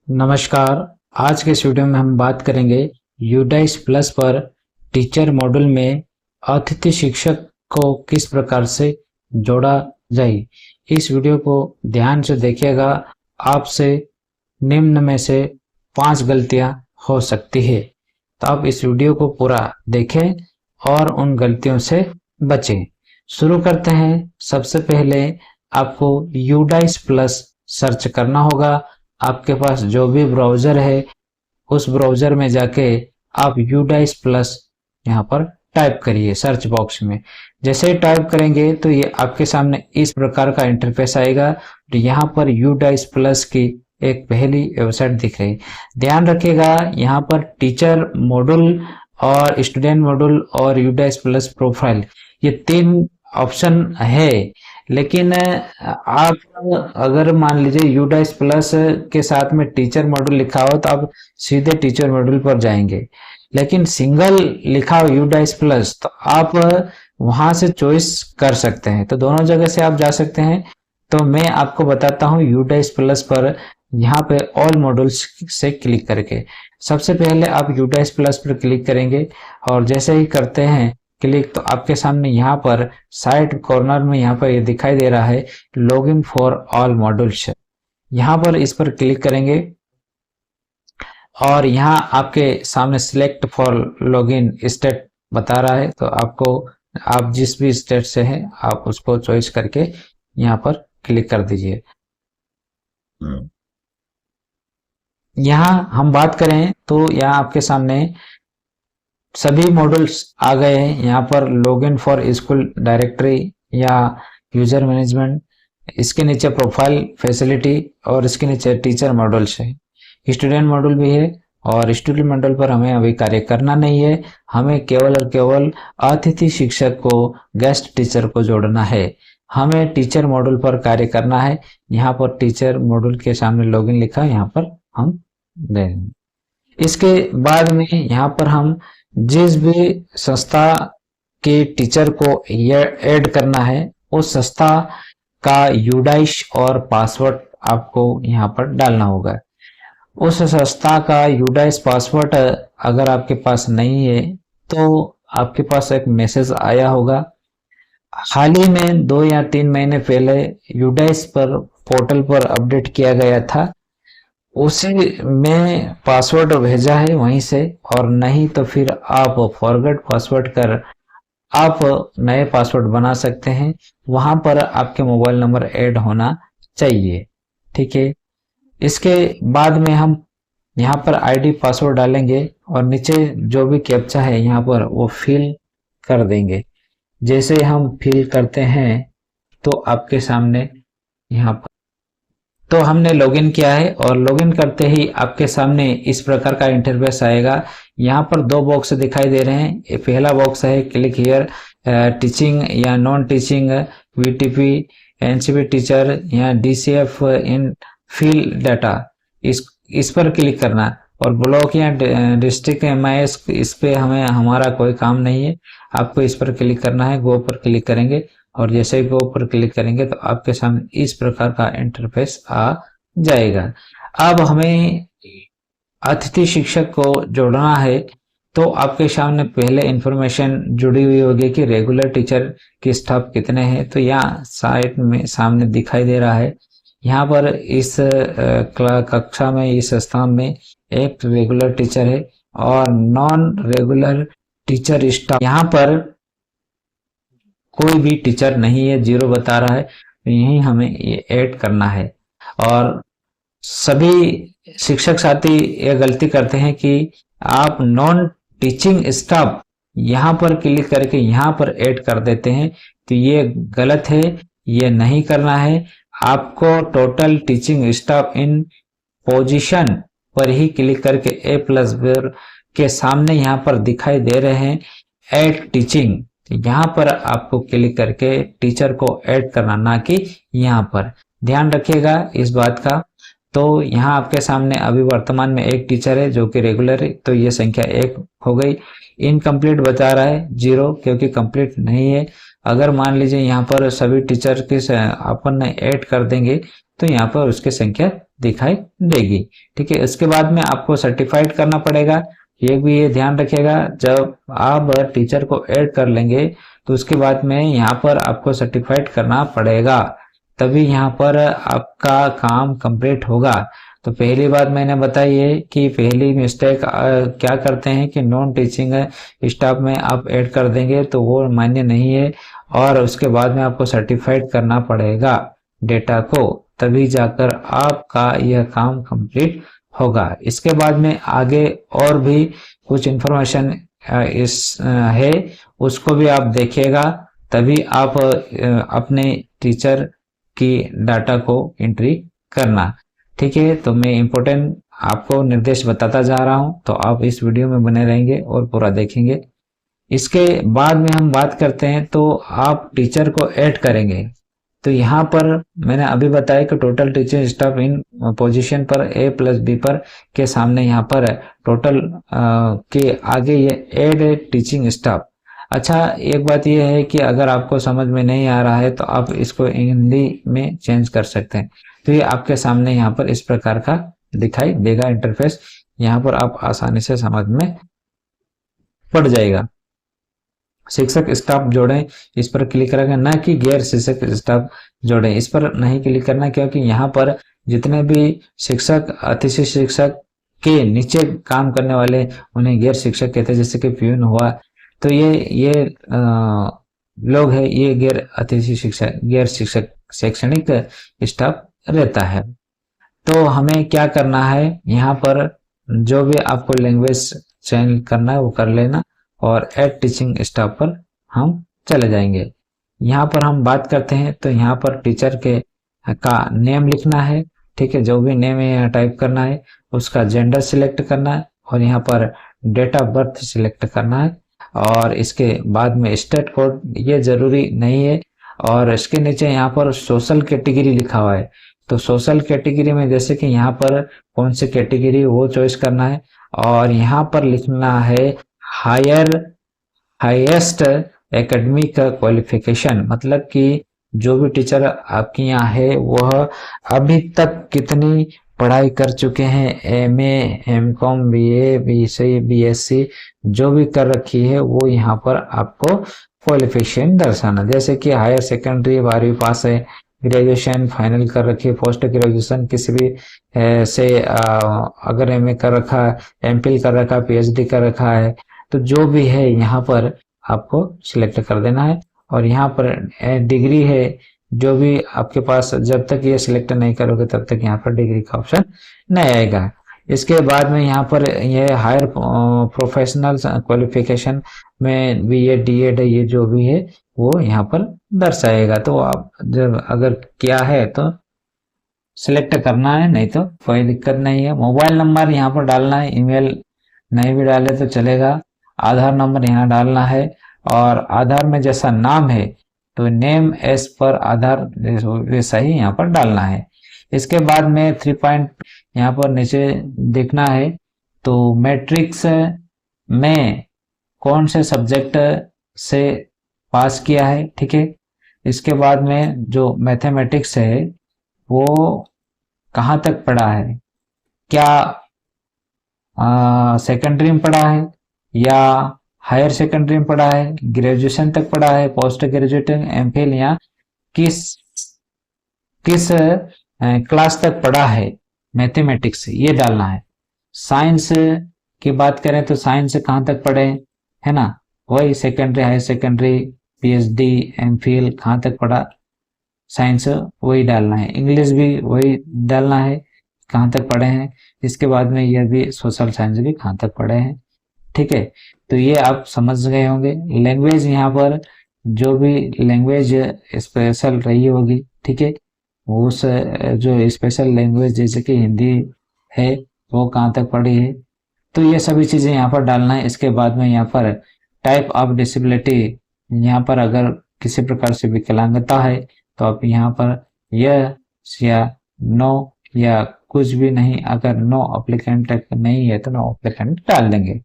नमस्कार। आज के इस वीडियो में हम बात करेंगे यूडाइस प्लस पर टीचर मॉड्यूल में अतिथि शिक्षक को किस प्रकार से जोड़ा जाए। इस वीडियो को ध्यान से देखिएगा। आपसे निम्न में से 5 गलतियां हो सकती है, तो आप इस वीडियो को पूरा देखें और उन गलतियों से बचें। शुरू करते हैं। सबसे पहले आपको यूडाइस प्लस सर्च करना होगा। आपके पास जो भी ब्राउजर है उस ब्राउजर में जाके आप यूडाइस प्लस यहाँ पर टाइप करिए सर्च बॉक्स में। जैसे ही टाइप करेंगे तो ये आपके सामने इस प्रकार का इंटरफेस आएगा। तो यहाँ पर यूडाइस प्लस की एक पहली वेबसाइट दिख रही। ध्यान रखिएगा, यहाँ पर टीचर मॉड्यूल और स्टूडेंट मॉड्यूल और यूडाइस प्लस प्रोफाइल ये 3 ऑप्शन है, लेकिन आप अगर मान लीजिए यूडाइस प्लस के साथ में टीचर मॉड्यूल लिखा हो तो आप सीधे टीचर मॉड्यूल पर जाएंगे, लेकिन सिंगल लिखा हो यूडाइस प्लस तो आप वहां से चॉइस कर सकते हैं। तो दोनों जगह से आप जा सकते हैं। तो मैं आपको बताता हूं यूडाइस प्लस पर यहाँ पे ऑल मॉड्यूल्स से क्लिक करके। सबसे पहले आप यूडाइस प्लस पर क्लिक करेंगे और जैसे ही करते हैं क्लिक तो आपके सामने यहाँ पर साइड कॉर्नर में यहाँ पर ये दिखाई दे रहा है लॉगिन फॉर ऑल मॉड्यूल्स। यहाँ पर इस पर क्लिक करेंगे और यहाँ आपके सामने सिलेक्ट फॉर लॉगिन स्टेट बता रहा है। तो आपको आप जिस भी स्टेट से हैं आप उसको चॉइस करके यहाँ पर क्लिक कर दीजिए। यहाँ हम बात करें तो यहाँ आपके सामने सभी मॉड्यूल्स आ गए हैं। यहाँ पर लॉगिन फॉर स्कूल डायरेक्टरी या यूजर मैनेजमेंट, इसके नीचे प्रोफाइल फैसिलिटी और इसके नीचे टीचर मॉड्यूल्स है। स्टूडेंट मॉड्यूल भी है और स्टूडेंट मॉड्यूल पर हमें अभी कार्य करना नहीं है। हमें केवल और केवल अतिथि शिक्षक को, गेस्ट टीचर को जोड़ना है। हमें टीचर मॉड्यूल पर कार्य करना है। यहाँ पर टीचर मॉड्यूल के सामने लॉगिन लिखा है, यहाँ पर हम देंगे। इसके बाद में यहाँ पर हम जिस भी संस्था के टीचर को ये ऐड करना है उस संस्था का यूडाइस और पासवर्ड आपको यहाँ पर डालना होगा। उस संस्था का यूडाइस पासवर्ड अगर आपके पास नहीं है तो आपके पास एक मैसेज आया होगा। हाल ही में 2 या 3 महीने पहले यूडाइस पर पोर्टल पर अपडेट किया गया था, उसी में पासवर्ड भेजा है वहीं से। और नहीं तो फिर आप फॉरगेट पासवर्ड कर आप नए पासवर्ड बना सकते हैं। वहां पर आपके मोबाइल नंबर ऐड होना चाहिए, ठीक है। इसके बाद में हम यहाँ पर आईडी पासवर्ड डालेंगे और नीचे जो भी कैप्चा है यहाँ पर वो फिल कर देंगे। जैसे हम फिल करते हैं तो आपके सामने यहाँ पर तो हमने लॉगिन किया है और लॉगिन करते ही आपके सामने इस प्रकार का इंटरफेस आएगा। यहाँ पर 2 बॉक्स दिखाई दे रहे हैं। पहला बॉक्स है क्लिक हियर टीचिंग या non teaching, VTP, NCP teacher या डीसीएफ इन फील्ड डाटा, इस पर क्लिक करना। और ब्लॉक या डिस्ट्रिक्ट एमआईएस इस पे हमारा कोई काम नहीं है। आपको इस पर क्लिक करना है, गो पर क्लिक करेंगे और जैसे ही गो पर क्लिक करेंगे तो आपके सामने इस प्रकार का इंटरफेस आ जाएगा। अब हमें अतिथि शिक्षक को जोड़ना है तो आपके सामने पहले इंफॉर्मेशन जुड़ी हुई होगी कि रेगुलर टीचर के स्टाफ कितने हैं। तो यहाँ साइड में सामने दिखाई दे रहा है। यहाँ पर इस कक्षा में, इस स्थान में एक रेगुलर टीचर है और नॉन रेगुलर टीचर स्टाफ, यहाँ पर कोई भी टीचर नहीं है, 0 बता रहा है। यही हमें ये ऐड करना है। और सभी शिक्षक साथी ये गलती करते हैं कि आप नॉन टीचिंग स्टाफ यहाँ पर क्लिक करके यहाँ पर ऐड कर देते हैं, तो ये गलत है, ये नहीं करना है। आपको टोटल टीचिंग स्टाफ इन पोजीशन पर ही क्लिक करके A+ के सामने यहाँ पर दिखाई दे रहे हैं ऐड टीचिंग, यहाँ पर आपको क्लिक करके टीचर को ऐड करना, ना कि यहाँ पर। ध्यान रखिएगा इस बात का। तो यहाँ आपके सामने अभी वर्तमान में एक टीचर है जो कि रेगुलर है, तो ये संख्या 1 हो गई। इनकम्प्लीट बता रहा है 0 क्योंकि कंप्लीट नहीं है। अगर मान लीजिए यहाँ पर सभी टीचर के अपन ऐड कर देंगे तो यहाँ पर उसकी संख्या दिखाई देगी। ठीक है, इसके बाद में आपको सर्टिफाइड करना पड़ेगा। ये भी ये ध्यान रखिएगा, जब आप टीचर को ऐड कर लेंगे तो उसके बाद में यहाँ पर आपको सर्टिफाइड करना पड़ेगा, तभी यहाँ पर आपका काम कंप्लीट होगा। तो पहली बात मैंने बताई है कि पहली मिस्टेक क्या करते हैं कि नॉन टीचिंग स्टाफ में आप ऐड कर देंगे तो वो मान्य नहीं है, और उसके बाद में आपको सर्टिफाइड करना पड़ेगा डेटा को, तभी जाकर आपका यह काम कंप्लीट होगा। इसके बाद में आगे और भी कुछ इंफॉर्मेशन है, उसको भी आप देखिएगा, तभी आप अपने टीचर की डाटा को एंट्री करना। ठीक है, तो मैं इम्पोर्टेंट आपको निर्देश बताता जा रहा हूं, तो आप इस वीडियो में बने रहेंगे और पूरा देखेंगे। इसके बाद में हम बात करते हैं, तो आप टीचर को ऐड करेंगे। तो यहाँ पर मैंने अभी बताया कि टोटल टीचिंग स्टाफ इन पोजीशन पर ए प्लस बी पर के सामने यहाँ पर टोटल के आगे ये ऐड टीचिंग स्टाफ। अच्छा, एक बात यह है कि अगर आपको समझ में नहीं आ रहा है तो आप इसको हिंदी में चेंज कर सकते हैं। तो ये आपके सामने यहाँ पर इस प्रकार का दिखाई देगा इंटरफेस, यहाँ पर आप आसानी से समझ में पड़ जाएगा। शिक्षक स्टाफ जोड़ें, इस पर क्लिक करेंगे, ना कि गैर शिक्षक स्टाफ जोड़ें, इस पर नहीं क्लिक करना, क्योंकि यहाँ पर जितने भी शिक्षक अतिथि शिक्षक के नीचे काम करने वाले उन्हें गैर शिक्षक कहते हैं, जैसे कि प्यून हुआ, तो ये लोग है, ये गैर अतिथि शिक्षक गैर शिक्षक शैक्षणिक स्टाफ रहता है। तो हमें क्या करना है, यहाँ पर जो भी आपको लैंग्वेज चेंज करना है वो कर लेना, और ऐड टीचिंग स्टाफ पर हम चले जाएंगे। यहाँ पर हम बात करते हैं, तो यहाँ पर टीचर के का नेम लिखना है। ठीक है, जो भी नेम है यहाँ टाइप करना है, उसका जेंडर सिलेक्ट करना है, और यहाँ पर डेट ऑफ बर्थ सिलेक्ट करना है, और इसके बाद में स्टेट कोड ये जरूरी नहीं है, और इसके नीचे यहाँ पर सोशल कैटेगरी लिखा हुआ है, तो सोशल कैटेगरी में जैसे कि यहाँ पर कौन सी कैटेगरी वो चॉइस करना है, और यहाँ पर लिखना है हाईएस्ट एकेडमिक क्वालिफिकेशन, मतलब कि जो भी टीचर आपके यहाँ है वह अभी तक कितनी पढ़ाई कर चुके हैं, MA, MCom, BA, BSc, BSc जो भी कर रखी है वो यहाँ पर आपको क्वालिफिकेशन दर्शाना। जैसे कि हायर सेकेंडरी 12वीं पास है, ग्रेजुएशन फाइनल कर रखी है, पोस्ट ग्रेजुएशन किसी भी से अगर एमए कर रखा है, एमफिल कर रखा है, पीएचडी कर रखा है, तो जो भी है यहाँ पर आपको सिलेक्ट कर देना है। और यहाँ पर डिग्री है, जो भी आपके पास, जब तक ये सिलेक्ट नहीं करोगे तब तक यहाँ पर डिग्री का ऑप्शन नहीं आएगा। इसके बाद में यहाँ पर ये हायर प्रोफेशनल क्वालिफिकेशन में बीए, डीएड ये जो भी है वो यहाँ पर दर्शाएगा। तो आप जब अगर किया है तो सिलेक्ट करना है, नहीं तो कोई दिक्कत नहीं है। मोबाइल नंबर यहाँ पर डालना है, ईमेल नहीं भी डाले तो चलेगा। आधार नंबर यहाँ डालना है, और आधार में जैसा नाम है तो नेम एज पर आधार वैसा ही यहाँ पर डालना है। इसके बाद में 3 पॉइंट यहाँ पर नीचे देखना है, तो मैट्रिक्स में कौन से सब्जेक्ट से पास किया है। ठीक है, इसके बाद में जो मैथमेटिक्स है वो कहाँ तक पढ़ा है, क्या सेकेंडरी में पढ़ा है या हायर सेकेंडरी में पढ़ा है, ग्रेजुएशन तक पढ़ा है, पोस्ट ग्रेजुएशन, एमफिल, या किस किस क्लास तक पढ़ा है मैथमेटिक्स, ये डालना है। साइंस की बात करें तो साइंस कहाँ तक पढ़े है ना, वही secondary, higher secondary, PhD, MPhil कहाँ तक पढ़ा, साइंस वही डालना है। इंग्लिश भी वही डालना है, कहाँ तक पढ़े हैं। इसके बाद में यह भी सोशल साइंस भी कहाँ तक पढ़े हैं। ठीक है, तो ये आप समझ गए होंगे। लैंग्वेज यहाँ पर जो भी लैंग्वेज स्पेशल रही होगी, ठीक है, उस जो स्पेशल लैंग्वेज जैसे कि हिंदी है वो कहाँ तक पढ़ी है, तो ये सभी चीजें यहाँ पर डालना है। इसके बाद में यहाँ पर टाइप ऑफ डिसेबिलिटी, यहाँ पर अगर किसी प्रकार से विकलांगता है तो आप यहाँ पर यस या नो या कुछ भी नहीं, अगर नो एप्लीकेंट नहीं है तो नो एप्लीकेंट डाल देंगे।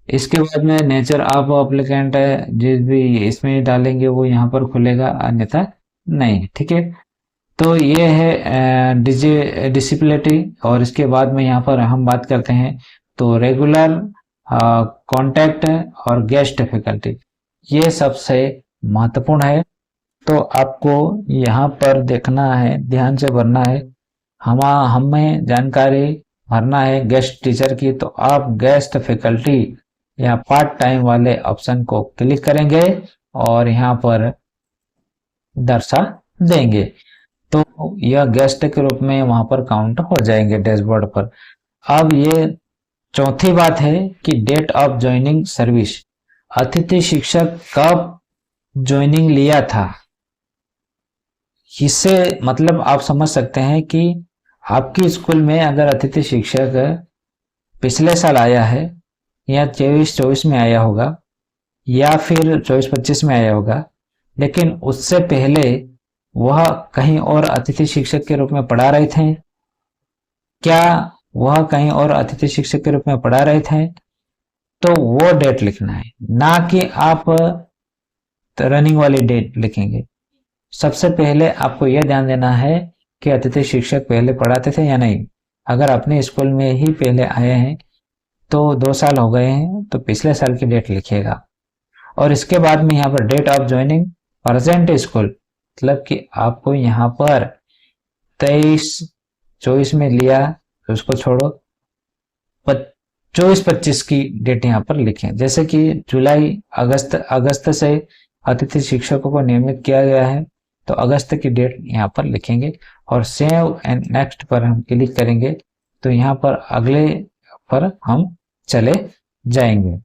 इसके बाद में नेचर ऑफ एप्लीकेंट है, जिस भी इसमें डालेंगे वो यहाँ पर खुलेगा, अन्यथा नहीं। ठीक है, तो ये है डिसिप्लिनिटी। और इसके बाद में यहाँ पर हम बात करते हैं तो रेगुलर, कॉन्टैक्ट और गेस्ट फैकल्टी, ये सबसे महत्वपूर्ण है। तो आपको यहाँ पर देखना है, ध्यान से भरना है। हमें जानकारी भरना है गेस्ट टीचर की, तो आप गेस्ट फैकल्टी या पार्ट टाइम वाले ऑप्शन को क्लिक करेंगे और यहाँ पर दर्शा देंगे, तो यह गेस्ट के रूप में वहां पर काउंट हो जाएंगे डैशबोर्ड पर। अब ये चौथी बात है कि डेट ऑफ ज्वाइनिंग सर्विस, अतिथि शिक्षक कब ज्वाइनिंग लिया था। इससे मतलब आप समझ सकते हैं कि आपकी स्कूल में अगर अतिथि शिक्षक पिछले साल आया है या 23-24 में आया होगा या फिर 24-25 में आया होगा, लेकिन उससे पहले वह कहीं और अतिथि शिक्षक के रूप में पढ़ा रहे थे, क्या वह कहीं और अतिथि शिक्षक के रूप में पढ़ा रहे थे, तो वो डेट लिखना है, ना कि आप रनिंग वाली डेट लिखेंगे। सबसे पहले आपको यह ध्यान देना है कि अतिथि शिक्षक पहले पढ़ाते थे या नहीं। अगर अपने स्कूल में ही पहले आए हैं तो 2 साल हो गए हैं, तो पिछले साल की डेट लिखिएगा। और इसके बाद में यहाँ पर date of joining present school, मतलब कि आपको यहाँ पर 23-24 में लिया तो उसको छोड़ो, 24-25 की डेट यहाँ पर लिखें। जैसे कि जुलाई अगस्त से अतिथि शिक्षकों को नियमित किया गया है, तो अगस्त की डेट यहाँ पर लिखेंगे और सेव एंड नेक्स्ट पर हम क्लिक करेंगे, तो यहाँ पर अगले पर हम चले जाएंगे।